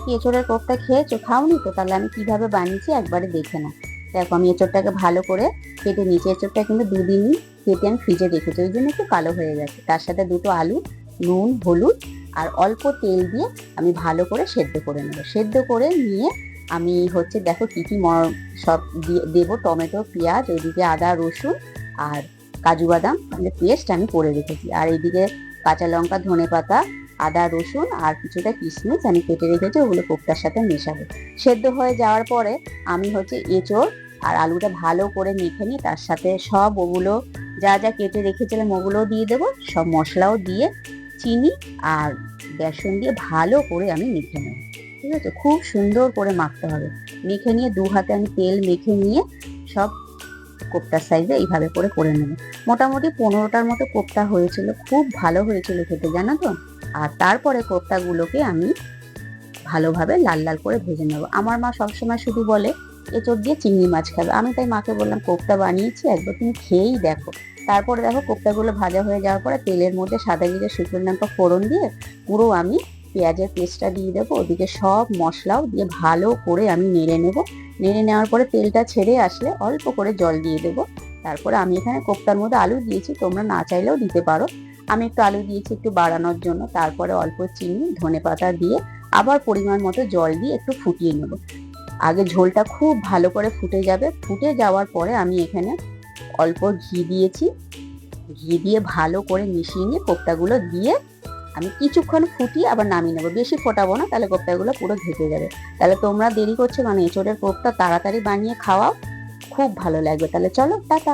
কি এঁচোড়ের কোপ্তা খেয়েছো? খাওনি তো? তাহলে আমি কিভাবে বানিয়েছি একবারে দেখে নাও। দেখো আমি এঁচোড়টাকে ভালো করে কেটে নিয়েছি। এঁচোড়টা কিন্তু দুদিন কেটে আমি ফ্রিজে রেখেছি, ওই জন্য একটু কালো হয়ে গেছে। তার সাথে দুটো আলু, নুন, হলুদ আর অল্প তেল দিয়ে আমি ভালো করে সেদ্ধ করে নেবো। সেদ্ধ করে নিয়ে আমি হচ্ছে দেখো কি কি সব দিয়ে দেবো, টমেটো, পেঁয়াজ, ওইদিকে আদা, রসুন আর কাজু বাদাম পেস্ট আমি করে রেখেছি। আর এইদিকে কাঁচা লঙ্কা, ধনেপাতা, আদা, রসুন আর কিছুটা কিশমিশ আমি কেটে রেখেছি, ওগুলো কোপ্তার সাথে মেশাবো। সেদ্ধ হয়ে যাওয়ার পরে আমি হচ্ছে এঁচোড় আর আলুটা ভালো করে মেখে নিই, তার সাথে সব ওগুলো যা যা কেটে রেখেছিলাম ওগুলোও দিয়ে দেবো, সব মশলাও দিয়ে চিনি আর বেসন দিয়ে ভালো করে আমি মেখে নেব। ঠিক আছে, খুব সুন্দর করে মাখতে হবে। মেখে নিয়ে দু হাতে আমি তেল মেখে নিয়ে সব কোপ্তার সাইজে এইভাবে করে করে নেব। মোটামুটি 15টার মতো কোপ্তা হয়েছিল, খুব ভালো হয়েছিল খেতে, জানো তো। আর তারপরে কোপ্তাগুলোকে আমি ভালোভাবে লাল লাল করে ভেজে নেব। আমার মা সবসময় শুধু বলে এঁচোড় দিয়ে চিংড়ি মাছ খাবে। আমি তাই মাকে বললাম কোপ্তা বানিয়েছি, একবার তুমি খেয়েই দেখো। তারপরে দেখো কোপ্তাগুলো ভাজা হয়ে যাওয়ার পরে তেলের মধ্যে সাদা জিরে, শুকনো লঙ্কা ফোড়ন দিয়ে পুরো আমি পেঁয়াজের পেস্টটা দিয়ে দেবো। ওদিকে সব মশলাও দিয়ে ভালো করে আমি নেড়ে নেব। নেড়ে নেওয়ার পরে তেলটা ছেড়ে আসলে অল্প করে জল দিয়ে দেবো। তারপরে আমি এখানে কোপ্তার মধ্যে আলু দিয়েছি, তোমরা না চাইলেও দিতে পারো। আমি একটু আলু দিয়েছি একটু বাড়ানোর জন্য। তারপরে অল্প চিনি, ধনেপাতা দিয়ে আবার পরিমাণ মতো জল দিয়ে একটু ফুটিয়ে নেব। আগে ঝোলটা খুব ভালো করে ফুটে যাবে। ফুটে যাওয়ার পরে আমি এখানে অল্প ঘি দিয়েছি। ঘি দিয়ে ভালো করে মিশিয়ে নিয়ে কোপ্তাগুলো দিয়ে আমি কিছুক্ষণ ফুটিয়ে আবার নামিয়ে নেবো। বেশি ফোটাবো না, তাহলে কোপ্তাগুলো পুরো ঘেটে যাবে। তাহলে তোমরা দেরি করছো মানে এঁচোড়ের কোপ্তা তাড়াতাড়ি বানিয়ে খাওয়াও, খুব ভালো লাগবে। তাহলে চলো, টাটা।